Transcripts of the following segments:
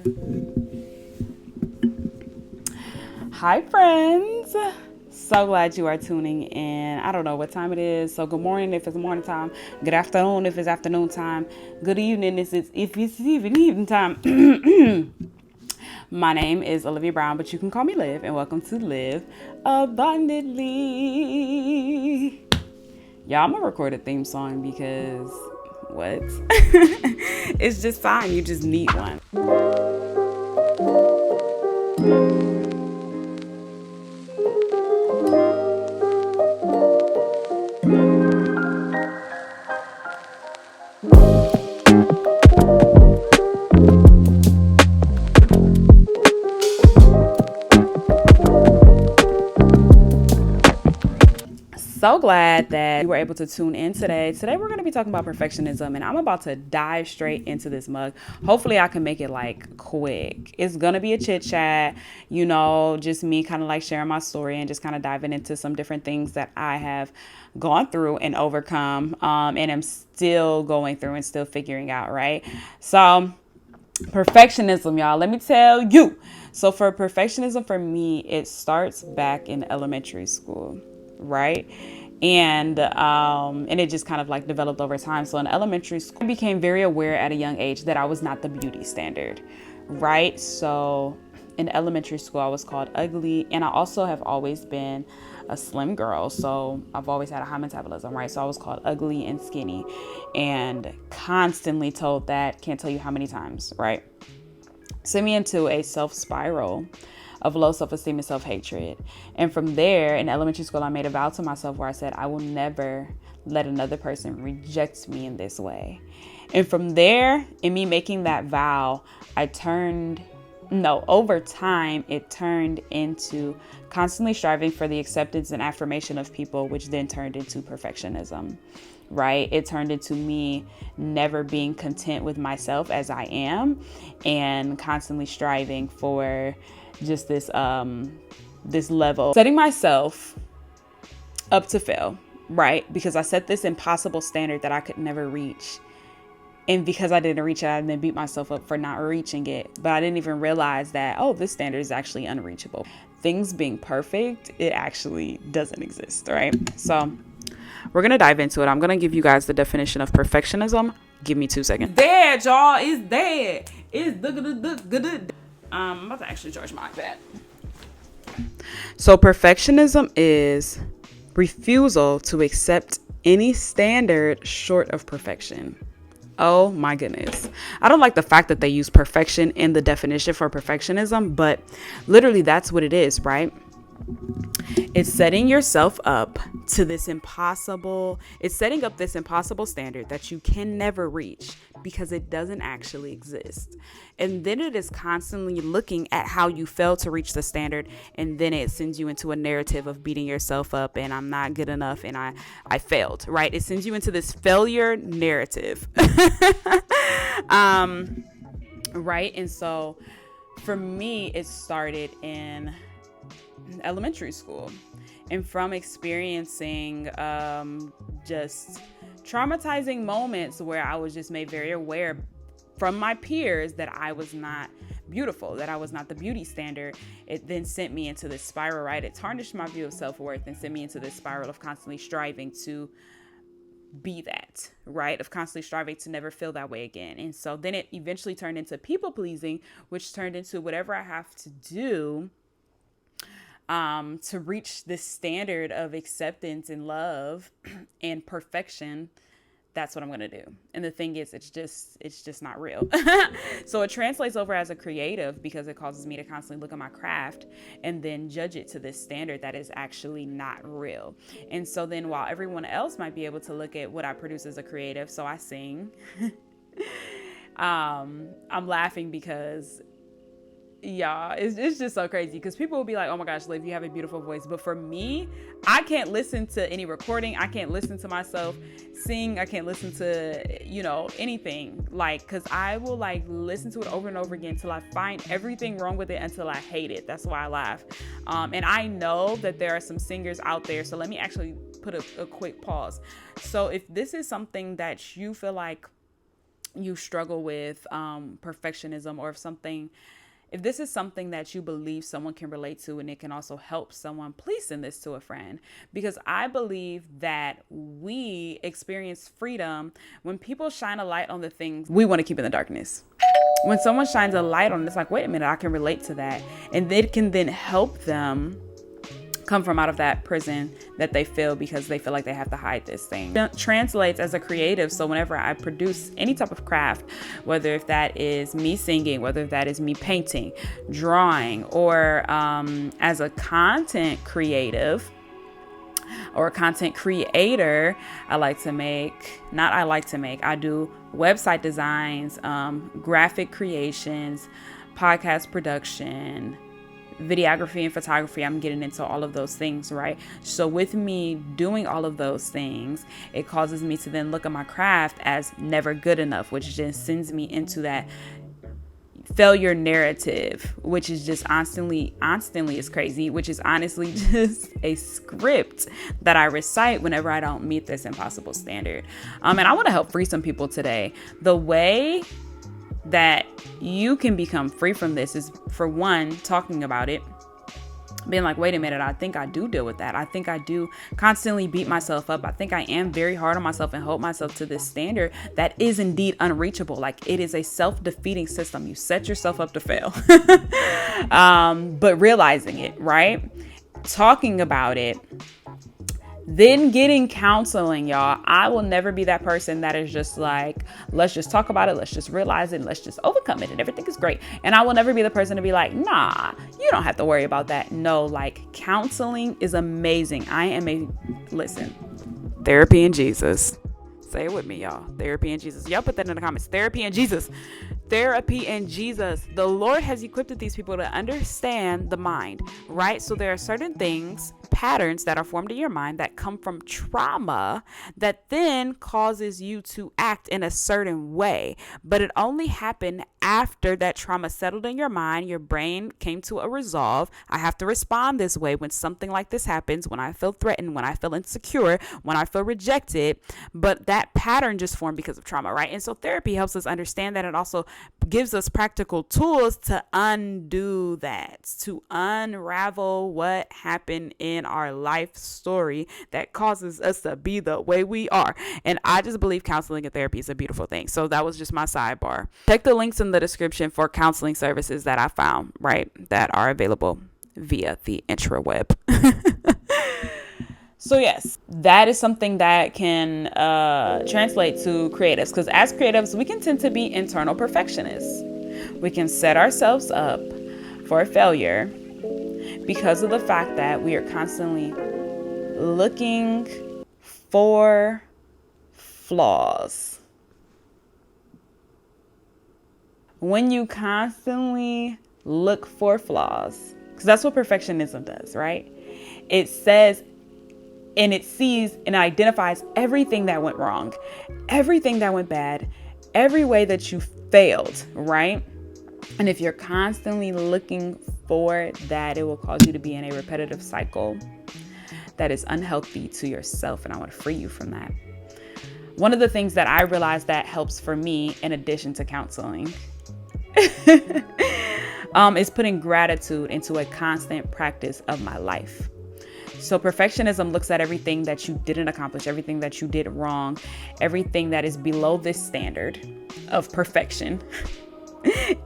Hi, friends. So glad you are tuning in. I don't know what time it is. So, good morning if it's morning time. Good afternoon if it's afternoon time. Good evening if it's even evening time. My name is Olivia Brown, but you can call me Liv, and welcome to Live Abundantly. Y'all, I'm gonna record a theme song because what? It's just time. You just need one. So glad that you were able to tune in today. Today we're going to be talking about perfectionism, and I'm about to dive straight into this mug. Hopefully I can make it like quick. It's going to be a chit chat, just me kind of like sharing my story and just kind of diving into some different things that I have gone through and overcome, and I'm still going through and still figuring out, right? So perfectionism, y'all, let me tell you. So for perfectionism, for me, it starts back in elementary school, right? And it just kind of like developed over time. So in elementary school, I became very aware at a young age that I was not the beauty standard, right? So in elementary school, I was called ugly, and I also have always been a slim girl. So I've always had a high metabolism, right? So I was called ugly and skinny, and constantly told that, can't tell you how many times, right? Sent me into a self spiral of low self-esteem and self-hatred. And from there, in elementary school, I made a vow to myself where I said, I will never let another person reject me in this way. And from there, in me making that vow, over time, it turned into constantly striving for the acceptance and affirmation of people, which then turned into perfectionism, right? It turned into me never being content with myself as I am and constantly striving for just this level, setting myself up to fail, right? Because I set this impossible standard that I could never reach. And because I didn't reach it, I then beat myself up for not reaching it. But I didn't even realize that, this standard is actually unreachable. Things being perfect, it actually doesn't exist, right? So we're going to dive into it. I'm going to give you guys the definition of perfectionism. Give me 2 seconds. There, y'all. It's there. It's the. I'm about to actually charge my iPad. So perfectionism is refusal to accept any standard short of perfection. Oh my goodness. I don't like the fact that they use perfection in the definition for perfectionism, but literally that's what it is, right? It's setting yourself up to it's setting up this impossible standard that you can never reach because it doesn't actually exist. And then it is constantly looking at how you failed to reach the standard, and then it sends you into a narrative of beating yourself up and I'm not good enough and I failed, right? It sends you into this failure narrative. Right? And so for me, it started in elementary school, and from experiencing just traumatizing moments where I was just made very aware from my peers that I was not beautiful, that I was not the beauty standard. It then sent me into this spiral, right? It tarnished my view of self-worth and sent me into this spiral of constantly striving to be that, right? Of constantly striving to never feel that way again. And so then it eventually turned into people pleasing, which turned into whatever I have to do to reach this standard of acceptance and love and perfection. That's what I'm going to do. And the thing is, it's just not real. So it translates over as a creative because it causes me to constantly look at my craft and then judge it to this standard that is actually not real. And so then while everyone else might be able to look at what I produce as a creative, so I sing, I'm laughing because it's just so crazy because people will be like, oh my gosh, Liv, you have a beautiful voice. But for me, I can't listen to any recording. I can't listen to myself sing. I can't listen to, anything, because I will listen to it over and over again until I find everything wrong with it, until I hate it. That's why I laugh. And I know that there are some singers out there. So let me actually put a quick pause. So if this is something that you feel like you struggle with perfectionism, or if this is something that you believe someone can relate to and it can also help someone, please send this to a friend, because I believe that we experience freedom when people shine a light on the things we want to keep in the darkness. When someone shines a light on it, it's like, wait a minute, I can relate to that. And it can then help them come from out of that prison that they feel because they feel like they have to hide this thing. It translates as a creative. So whenever I produce any type of craft, whether if that is me singing, whether if that is me painting, drawing, or as a content creative or a content creator, I do website designs, graphic creations, podcast production, videography and photography. I'm getting into all of those things, right? So with me doing all of those things, it causes me to then look at my craft as never good enough, which just sends me into that failure narrative, which is just constantly is crazy, which is honestly just a script that I recite whenever I don't meet this impossible standard. And I want to help free some people today. The way that you can become free from this is, for one, talking about it, being like, wait a minute, I think I do deal with that. I think I do constantly beat myself up. I think I am very hard on myself and hold myself to this standard that is indeed unreachable. Like, it is a self-defeating system. You set yourself up to fail. But realizing it, right? Talking about it, then getting counseling, y'all. I will never be that person that is just like, let's just talk about it, let's just realize it, and let's just overcome it, and everything is great. And I will never be the person to be like, nah, you don't have to worry about that. No, like, counseling is amazing. Listen, therapy and Jesus. Say it with me, y'all. Therapy and Jesus. Y'all put that in the comments. Therapy and Jesus. Therapy and Jesus. The Lord has equipped these people to understand the mind, right? So there are certain things, patterns that are formed in your mind that come from trauma that then causes you to act in a certain way. But it only happened after that trauma settled in your mind. Your brain came to a resolve. I have to respond this way when something like this happens, when I feel threatened, when I feel insecure, when I feel rejected. But that pattern just formed because of trauma, right? And so therapy helps us understand that. It also gives us practical tools to undo that, to unravel what happened in our life story that causes us to be the way we are. And I just believe counseling and therapy is a beautiful thing. So that was just my sidebar. Check the links in the description for counseling services that I found, right, that are available via the intraweb. So yes, that is something that can translate to creatives, because as creatives, we can tend to be internal perfectionists. We can set ourselves up for failure because of the fact that we are constantly looking for flaws. When you constantly look for flaws, because that's what perfectionism does, right? It says, and it sees and identifies everything that went wrong, everything that went bad, every way that you failed, right? And if you're constantly looking for that, it will cause you to be in a repetitive cycle that is unhealthy to yourself. And I want to free you from that. One of the things that I realized that helps for me, in addition to counseling, is putting gratitude into a constant practice of my life. So perfectionism looks at everything that you didn't accomplish, everything that you did wrong, everything that is below this standard of perfection,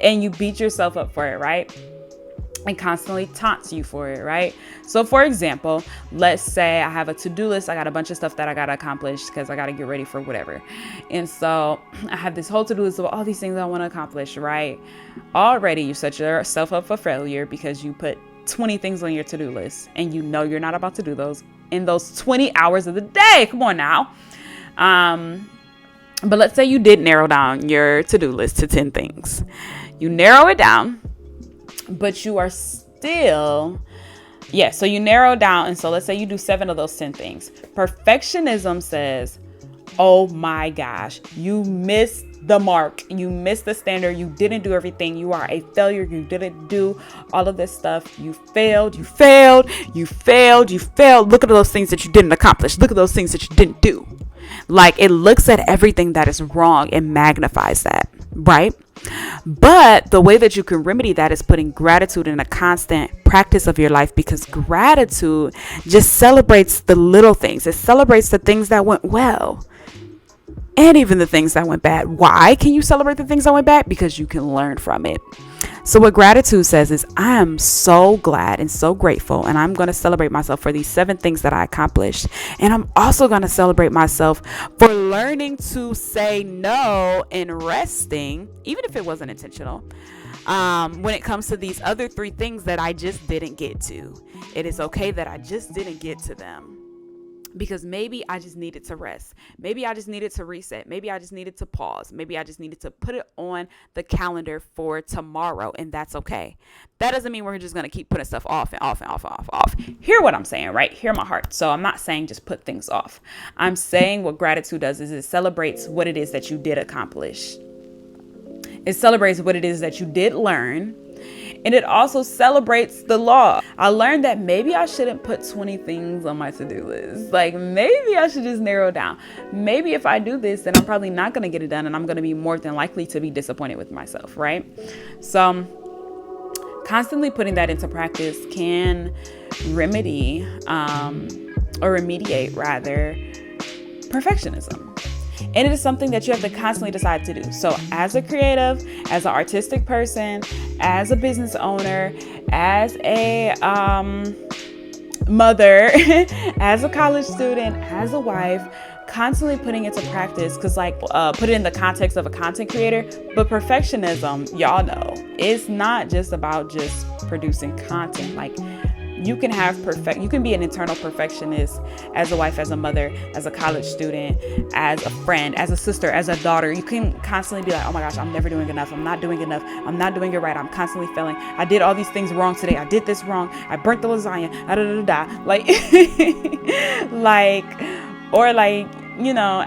and you beat yourself up for it, right? And constantly taunts you for it, right? So for example, let's say I have a to-do list. I got a bunch of stuff that I got to accomplish because I got to get ready for whatever. And so I have this whole to-do list of all these things I want to accomplish, right? Already you set yourself up for failure because you put 20 things on your to-do list and you know you're not about to do those in those 20 hours of the day. Come on now. But let's say you did narrow down your to-do list to 10 things. You narrow it down, but you are still, so you narrow down. And so let's say you do 7 of those 10 things. Perfectionism says, oh my gosh, you missed the mark. You missed the standard. You didn't do everything. You are a failure. You didn't do all of this stuff. You failed. You failed. You failed. You failed. Look at those things that you didn't accomplish. Look at those things that you didn't do. Like, it looks at everything that is wrong and magnifies that, right? But the way that you can remedy that is putting gratitude in a constant practice of your life, because gratitude just celebrates the little things. It celebrates the things that went well and even the things that went bad. Why can you celebrate the things that went bad? Because you can learn from it. So what gratitude says is, I am so glad and so grateful, and I'm going to celebrate myself for these 7 things that I accomplished. And I'm also going to celebrate myself for learning to say no and resting, even if it wasn't intentional, when it comes to these other 3 things that I just didn't get to. It is okay that I just didn't get to them, because maybe I just needed to rest. Maybe I just needed to reset. Maybe I just needed to pause. Maybe I just needed to put it on the calendar for tomorrow, and that's okay. That doesn't mean we're just going to keep putting stuff off and off and off and off and off. Hear what I'm saying, right? Hear my heart. So I'm not saying just put things off. I'm saying what gratitude does is it celebrates what it is that you did accomplish. It celebrates what it is that you did learn. And it also celebrates the law. I learned that maybe I shouldn't put 20 things on my to-do list. Like, maybe I should just narrow down. Maybe if I do this, then I'm probably not going to get it done, and I'm going to be more than likely to be disappointed with myself, right? So constantly putting that into practice can remediate perfectionism. And it is something that you have to constantly decide to do. So as a creative, as an artistic person, as a business owner, as a mother, as a college student, as a wife, constantly putting it to practice, because put it in the context of a content creator. But perfectionism, y'all know, it's not just about just producing content. Like, you can be an internal perfectionist as a wife, as a mother, as a college student, as a friend, as a sister, as a daughter. You can constantly be like, oh my gosh, I'm never doing enough. I'm not doing enough. I'm not doing it right. I'm constantly failing. I did all these things wrong today. I did this wrong. I burnt the lasagna.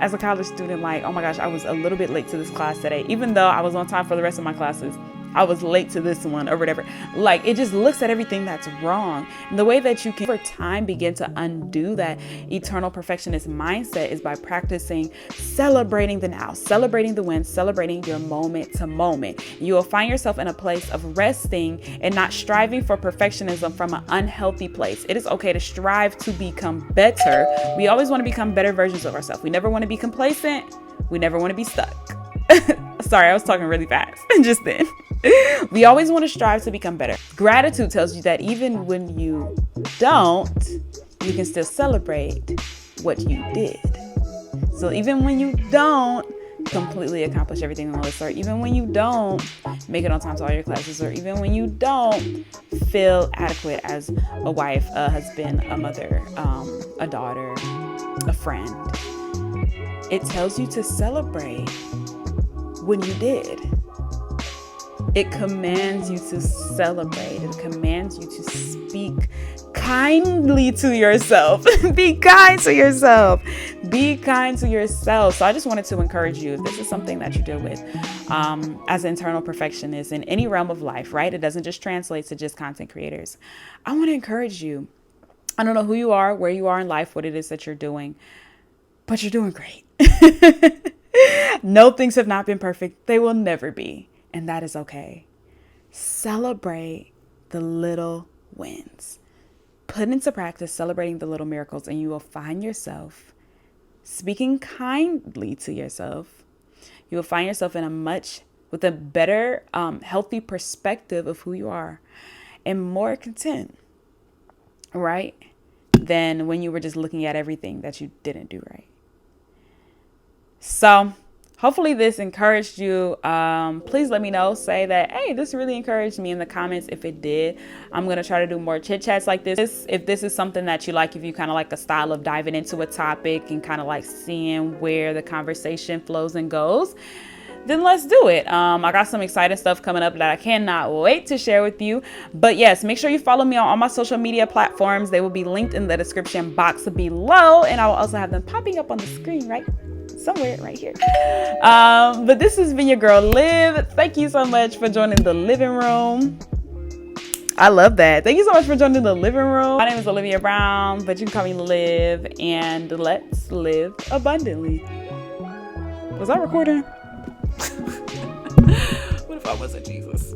As a college student, like, oh my gosh, I was a little bit late to this class today, even though I was on time for the rest of my classes. I was late to this one or whatever. Like, it just looks at everything that's wrong. And the way that you can over time begin to undo that eternal perfectionist mindset is by practicing celebrating the now, celebrating the wins, celebrating your moment to moment. You will find yourself in a place of resting and not striving for perfectionism from an unhealthy place. It is okay to strive to become better. We always want to become better versions of ourselves. We never want to be complacent. We never want to be stuck. Sorry, I was talking really fast just then. We always want to strive to become better. Gratitude tells you that even when you don't, you can still celebrate what you did. So even when you don't completely accomplish everything on the list, or even when you don't make it on time to all your classes, or even when you don't feel adequate as a wife, a husband, a mother, a daughter, a friend, it tells you to celebrate when you did. It commands you to celebrate. It commands you to speak kindly to yourself. Be kind to yourself. Be kind to yourself. So I just wanted to encourage you, if this is something that you deal with as an internal perfectionist in any realm of life, right? It doesn't just translate to just content creators. I want to encourage you. I don't know who you are, where you are in life, what it is that you're doing, but you're doing great. No, things have not been perfect. They will never be. And that is okay. Celebrate the little wins. Put into practice celebrating the little miracles, and you will find yourself speaking kindly to yourself. You will find yourself with a better, healthy perspective of who you are, and more content, right? Than when you were just looking at everything that you didn't do right. So hopefully this encouraged you. Please let me know. Say that, hey, this really encouraged me in the comments. If it did, I'm going to try to do more chit chats like this. If this is something that you like, if you kind of like a style of diving into a topic and kind of like seeing where the conversation flows and goes, then let's do it. I got some exciting stuff coming up that I cannot wait to share with you. But yes, make sure you follow me on all my social media platforms. They will be linked in the description box below. And I will also have them popping up on the screen somewhere right here. But this has been your girl Liv. Thank you so much for joining the living room. I love that. Thank you so much for joining the living room. My name is Olivia Brown, but you can call me Liv, and let's live abundantly. Was I recording? What if I wasn't Jesus?